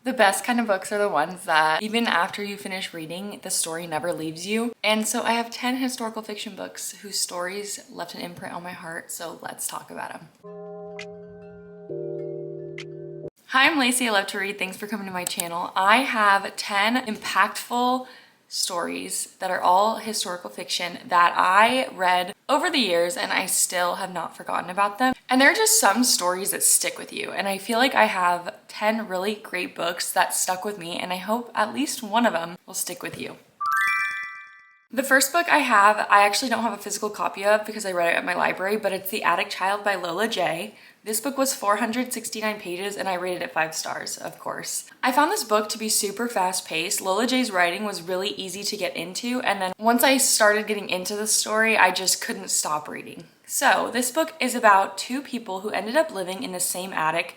The best kind of books are the ones that even after you finish reading, the story never leaves you. And so I have 10 historical fiction books whose stories left an imprint on my heart, so let's talk about them. Hi, I'm Lacey, I love to read. Thanks for coming to my channel. I have 10 impactful stories that are all historical fiction that I read over the years and I still have not forgotten about them. And there are just some stories that stick with you. And I feel like I have 10 really great books that stuck with me, and I hope at least one of them will stick with you. The first book I have, I actually don't have a physical copy of because I read it at my library, but it's The Attic Child by Lola J. This book was 469 pages and I rated it 5 stars, of course. I found this book to be super fast paced. Lola J's writing was really easy to get into, and then once I started getting into the story, I just couldn't stop reading. So this book is about two people who ended up living in the same attic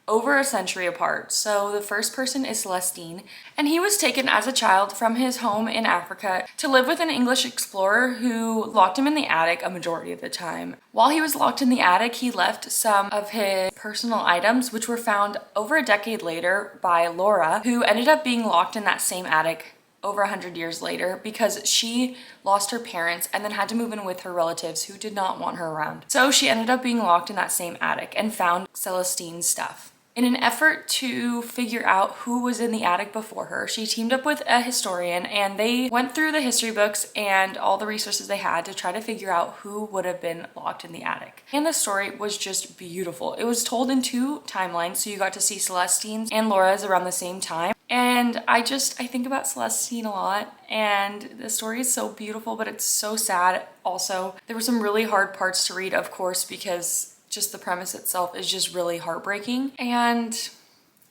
over a century apart. So the first person is Celestine, and he was taken as a child from his home in Africa to live with an English explorer who locked him in the attic a majority of the time. While he was locked in the attic, he left some of his personal items, which were found over a decade later by Laura, who ended up being locked in that same attic over 100 years later because she lost her parents and then had to move in with her relatives who did not want her around. So she ended up being locked in that same attic and found Celestine's stuff. In an effort to figure out who was in the attic before her, she teamed up with a historian and they went through the history books and all the resources they had to try to figure out who would have been locked in the attic. And the story was just beautiful. It was told in 2 timelines, so you got to see Celestine's and Laura's around the same time. And I think about Celestine a lot, and the story is so beautiful, but it's so sad also. There were some really hard parts to read, of course, because just the premise itself is just really heartbreaking, and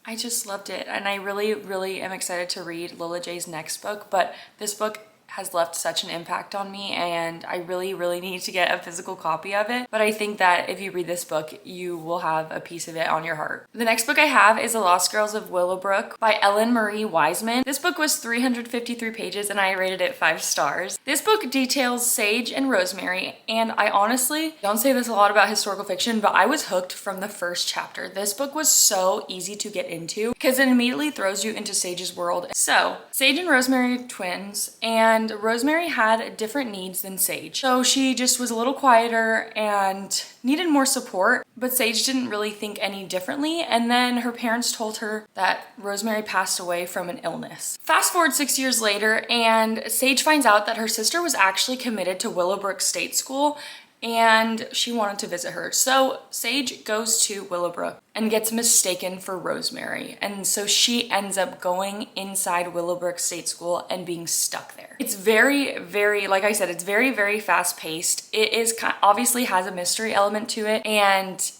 I just loved it. And I really am excited to read Lola J's next book, but this book has left such an impact on me and I really need to get a physical copy of it. But I think that if you read this book, you will have a piece of it on your heart. The next book I have is The Lost Girls of Willowbrook by Ellen Marie Wiseman. This book was 353 pages and I rated it 5 stars. This book details Sage and Rosemary, and I honestly don't say this a lot about historical fiction, but I was hooked from the first chapter. This book was so easy to get into because it immediately throws you into Sage's world. So Sage and Rosemary are twins, and Rosemary had different needs than Sage. So she just was a little quieter and needed more support, but Sage didn't really think any differently. And then her parents told her that Rosemary passed away from an illness. Fast forward 6 years later, and Sage finds out that her sister was actually committed to Willowbrook State School and she wanted to visit her. So Sage goes to Willowbrook and gets mistaken for Rosemary. And so she ends up going inside Willowbrook State School and being stuck there. It's very, like I said, it's very fast paced. It is obviously has a mystery element to it, and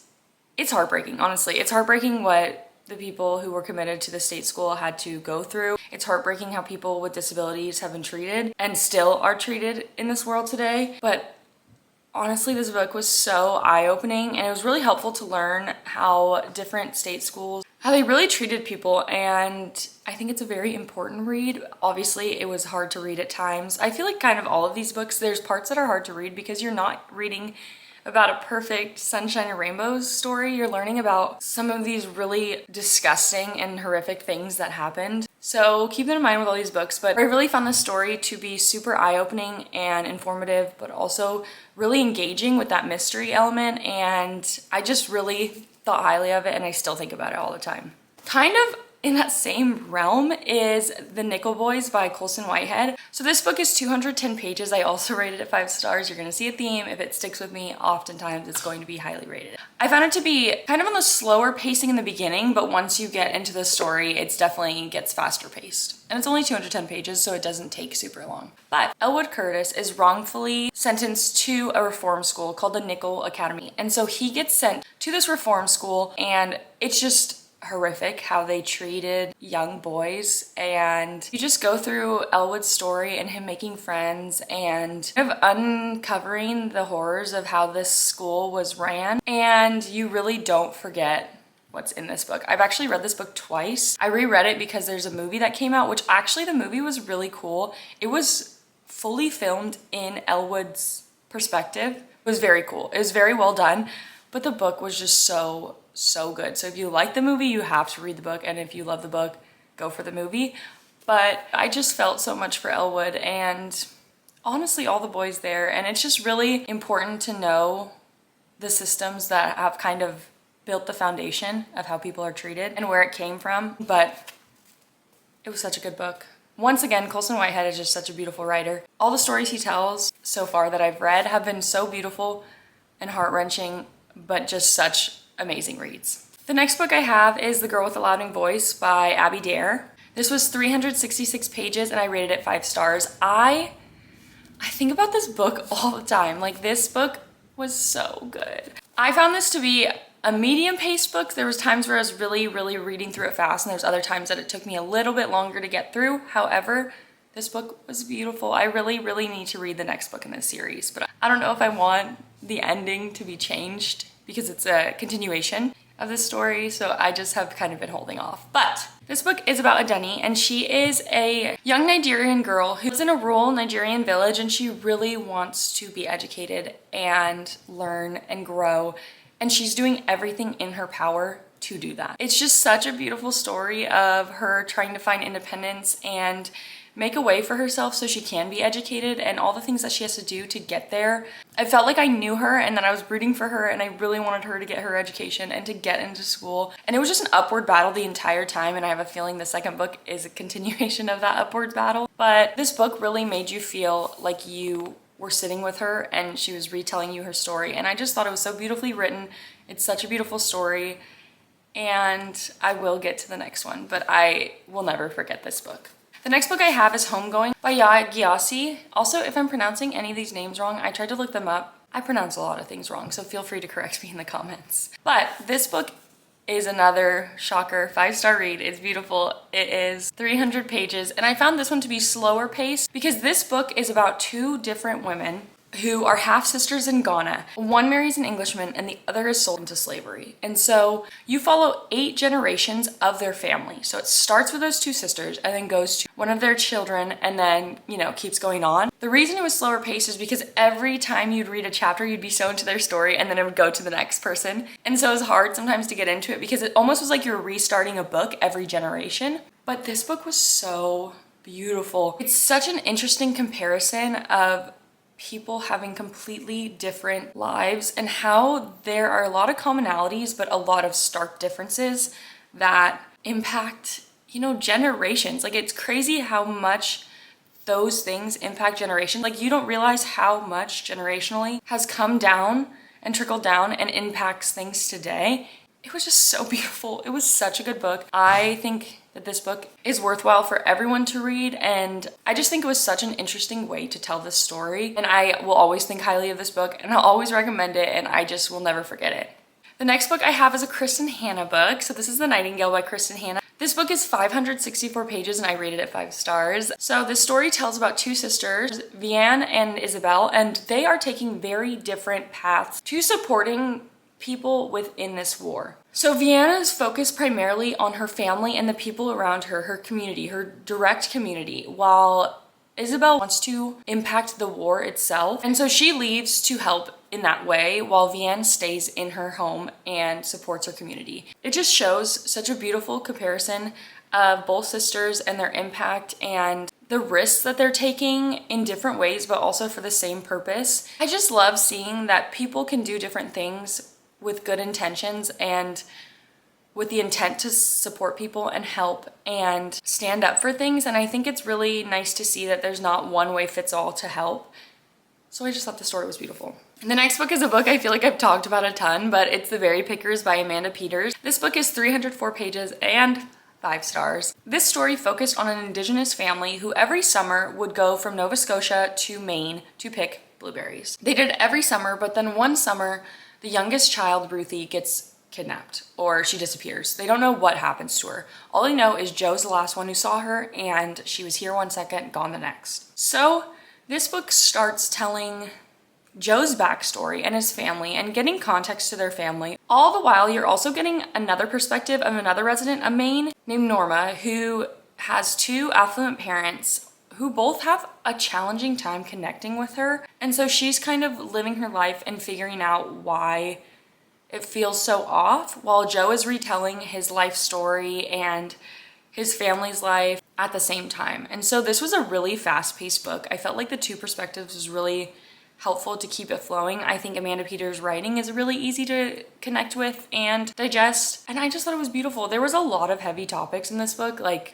it's heartbreaking, honestly. It's heartbreaking what the people who were committed to the state school had to go through. It's heartbreaking how people with disabilities have been treated and still are treated in this world today. But honestly, this book was so eye-opening, and it was really helpful to learn how different state schools, how they really treated people, and I think it's a very important read. Obviously, it was hard to read at times. I feel like kind of all of these books, there's parts that are hard to read because you're not reading about a perfect sunshine and rainbows story. You're learning about some of these really disgusting and horrific things that happened. So keep that in mind with all these books, but I really found this story to be super eye-opening and informative, but also really engaging with that mystery element, and I just really thought highly of it, and I still think about it all the time. Kind of in that same realm is The Nickel Boys by Colson Whitehead. So this book is 210 pages. I also rated it 5 stars. You're gonna see a theme. If it sticks with me, oftentimes it's going to be highly rated. I found it to be kind of on the slower pacing in the beginning, but once you get into the story, it's definitely gets faster paced. And it's only 210 pages, so it doesn't take super long. But Elwood Curtis is wrongfully sentenced to a reform school called the Nickel Academy. And so he gets sent to this reform school, and it's just horrific how they treated young boys. And you just go through Elwood's story and him making friends and kind of uncovering the horrors of how this school was ran, and you really don't forget what's in this book. I've actually read this book twice. I reread it because there's a movie that came out, which actually the movie was really cool. It was fully filmed in Elwood's perspective. It was very cool. It was very well done, but the book was just so so good. So if you like the movie, you have to read the book, and if you love the book, go for the movie. But I just felt so much for Elwood and honestly all the boys there, and it's just really important to know the systems that have kind of built the foundation of how people are treated and where it came from. But it was such a good book. Once again, Colson Whitehead is just such a beautiful writer. All the stories he tells so far that I've read have been so beautiful and heart-wrenching, but just such amazing reads. The next book I have is The Girl with the Louding Voice by Abby Dare. This was 366 pages and I rated it 5 stars. I think about this book all the time. Like, this book was so good. I found this to be a medium-paced book. There was times where I was really reading through it fast, and there's other times that it took me a little bit longer to get through. However, this book was beautiful. I really need to read the next book in this series, but I don't know if I want the ending to be changed because it's a continuation of this story, so I just have kind of been holding off. But this book is about Adeni, and she is a young Nigerian girl who lives in a rural Nigerian village, and she really wants to be educated and learn and grow, and she's doing everything in her power to do that. It's just such a beautiful story of her trying to find independence and make a way for herself so she can be educated, and all the things that she has to do to get there. I felt like I knew her and that I was rooting for her, and I really wanted her to get her education and to get into school. And it was just an upward battle the entire time, and I have a feeling the second book is a continuation of that upward battle. But this book really made you feel like you were sitting with her and she was retelling you her story, and I just thought it was so beautifully written. It's such a beautiful story, and I will get to the next one, but I will never forget this book. The next book I have is Homegoing by Ya Gyasi. Also, if I'm pronouncing any of these names wrong, I tried to look them up. I pronounce a lot of things wrong, so feel free to correct me in the comments. But this book is another shocker 5-star read. It's beautiful. It is 300 pages, and I found this one to be slower paced because this book is about 2 different women who are half-sisters in Ghana. One marries an Englishman and the other is sold into slavery. And so you follow 8 generations of their family. So it starts with those 2 sisters and then goes to one of their children and then, you know, keeps going on. The reason it was slower paced is because every time you'd read a chapter, you'd be so into their story and then it would go to the next person. And so it was hard sometimes to get into it because it almost was like you're restarting a book every generation. But this book was so beautiful. It's such an interesting comparison of people having completely different lives and how there are a lot of commonalities but a lot of stark differences that impact, you know, generations. Like, it's crazy how much those things impact generations. Like, you don't realize how much generationally has come down and trickled down and impacts things today. It was just so beautiful. It was such a good book. I think that this book is worthwhile for everyone to read, and I just think it was such an interesting way to tell this story, and I will always think highly of this book and I'll always recommend it, and I just will never forget it. The next book I have is a Kristen Hanna book. So this is The Nightingale by Kristen Hanna. This book is 564 pages and I rated it 5 stars. So this story tells about 2 sisters, Vianne and Isabel, and they are taking very different paths to supporting people within this war. So Vianna is focused primarily on her family and the people around her, her community, her direct community, while Isabel wants to impact the war itself. And so she leaves to help in that way while Vianne stays in her home and supports her community. It just shows such a beautiful comparison of both sisters and their impact and the risks that they're taking in different ways, but also for the same purpose. I just love seeing that people can do different things with good intentions and with the intent to support people and help and stand up for things. And I think it's really nice to see that there's not one way fits all to help. So I just thought the story was beautiful. And the next book is a book I feel like I've talked about a ton, but it's The Very Pickers by Amanda Peters. This book is 304 pages and 5 stars. This story focused on an Indigenous family who every summer would go from Nova Scotia to Maine to pick blueberries. They did it every summer, but then one summer, the youngest child, Ruthie, gets kidnapped or she disappears. They don't know what happens to her. All they know is Joe's the last one who saw her and she was here one second, gone the next. So this book starts telling Joe's backstory and his family and getting context to their family. All the while, you're also getting another perspective of another resident of Maine named Norma, who has 2 affluent parents who both have a challenging time connecting with her. And so she's kind of living her life and figuring out why it feels so off, while Joe is retelling his life story and his family's life at the same time. And so this was a really fast-paced book. I felt like the two perspectives was really helpful to keep it flowing. I think Amanda Peters' writing is really easy to connect with and digest, and I just thought it was beautiful. There was a lot of heavy topics in this book, like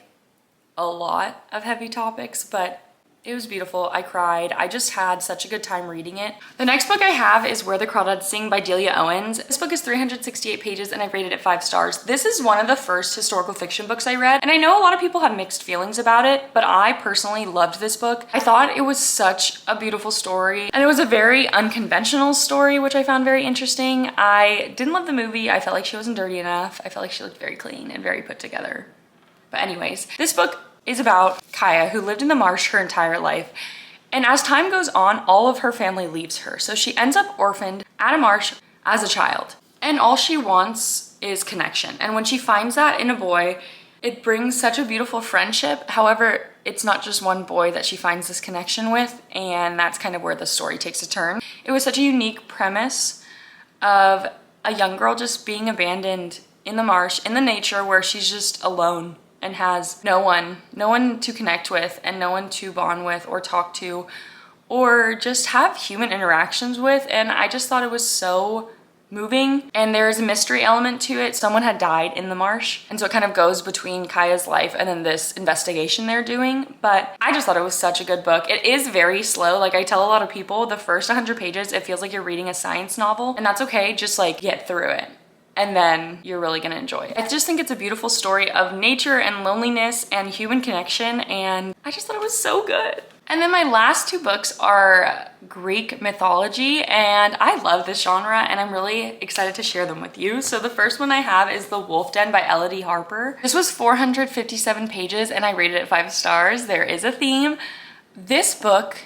a lot of heavy topics, but it was beautiful. I cried. I just had such a good time reading it. The next book I have is Where the Crawdads Sing by Delia Owens. This book is 368 pages and I rated it 5 stars. This is one of the first historical fiction books I read, and I know a lot of people had mixed feelings about it, but I personally loved this book. I thought it was such a beautiful story, and it was a very unconventional story, which I found very interesting. I didn't love the movie. I felt like she wasn't dirty enough. I felt like she looked very clean and very put together. But anyways, this book is about Kaya, who lived in the marsh her entire life. And as time goes on, all of her family leaves her. So she ends up orphaned at a marsh as a child. And all she wants is connection. And when she finds that in a boy, it brings such a beautiful friendship. However, it's not just one boy that she finds this connection with, and that's kind of where the story takes a turn. It was such a unique premise of a young girl just being abandoned in the marsh, in the nature, where she's just alone and has no one to connect with and no one to bond with or talk to or just have human interactions with. And I just thought it was so moving, and there's a mystery element to it. Someone had died in the marsh, and so it kind of goes between Kaya's life and then this investigation they're doing. But I just thought it was such a good book. It is very slow. Like I tell a lot of people, the first 100 pages, it feels like you're reading a science novel, and that's okay. Just like get through it, and then you're really gonna enjoy it. I just think it's a beautiful story of nature and loneliness and human connection, and I just thought it was so good. And then my last 2 books are Greek mythology, and I love this genre, and I'm really excited to share them with you. So the first one I have is The Wolf Den by Elodie Harper. This was 457 pages, and I rated it 5 stars. There is a theme. This book,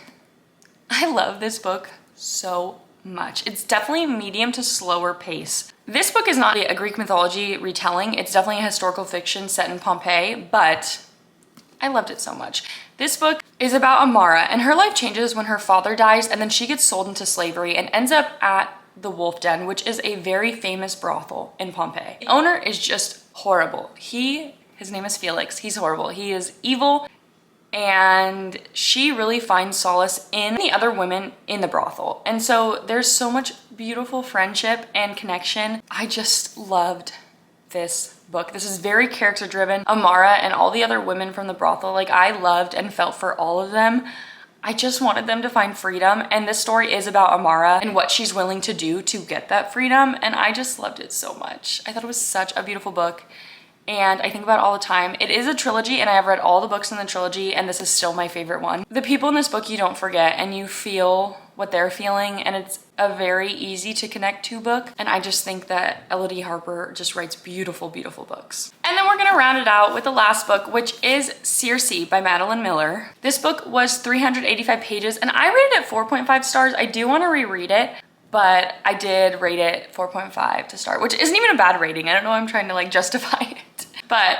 I love this book so much. It's definitely a medium to slower pace. This book is not a Greek mythology retelling. It's definitely a historical fiction set in Pompeii, but I loved it so much. This book is about Amara, and her life changes when her father dies, and then she gets sold into slavery and ends up at the Wolf Den, which is a very famous brothel in Pompeii. The owner is just horrible. His name is Felix. He's horrible. He is evil, and she really finds solace in the other women in the brothel. And so there's so much beautiful friendship and connection. I just loved this book. This is very character driven. Amara and all the other women from the brothel, like I loved and felt for all of them. I just wanted them to find freedom, and this story is about Amara and what she's willing to do to get that freedom, and I just loved it so much. I thought it was such a beautiful book, and I think about it all the time. It is a trilogy, and I have read all the books in the trilogy, and this is still my favorite one. The people in this book you don't forget, and you feel what they're feeling, and it's a very easy to connect to book. And I just think that Elodie Harper just writes beautiful, beautiful books. And then we're gonna round it out with the last book, which is Circe by Madeline Miller. This book was 385 pages, and I rated it 4.5 stars. I do want to reread it, but I did rate it 4.5 to start, which isn't even a bad rating. I don't know why I'm trying to like justify it. But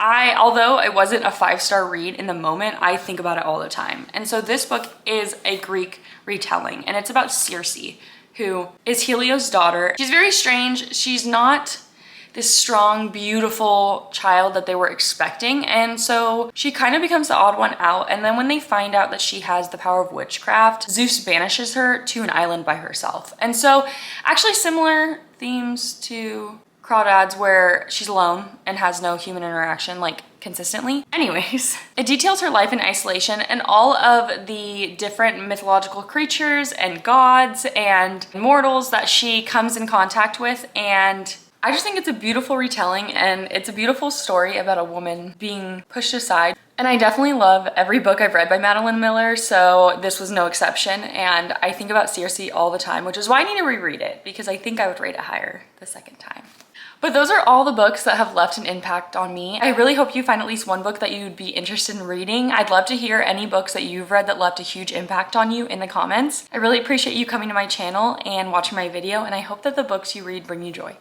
although it wasn't a 5-star read in the moment, I think about it all the time. And so this book is a Greek retelling, and it's about Circe, who is Helios' daughter. She's very strange. She's not this strong, beautiful child that they were expecting. And so she kind of becomes the odd one out. And then when they find out that she has the power of witchcraft, Zeus banishes her to an island by herself. And so actually similar themes to Crawdads, where she's alone and has no human interaction like consistently. Anyways, it details her life in isolation and all of the different mythological creatures and gods and mortals that she comes in contact with. And I just think it's a beautiful retelling, and it's a beautiful story about a woman being pushed aside. And I definitely love every book I've read by Madeline Miller, so this was no exception. And I think about Circe all the time, which is why I need to reread it, because I think I would rate it higher the second time. But those are all the books that have left an impact on me. I really hope you find at least one book that you'd be interested in reading. I'd love to hear any books that you've read that left a huge impact on you in the comments. I really appreciate you coming to my channel and watching my video, and I hope that the books you read bring you joy.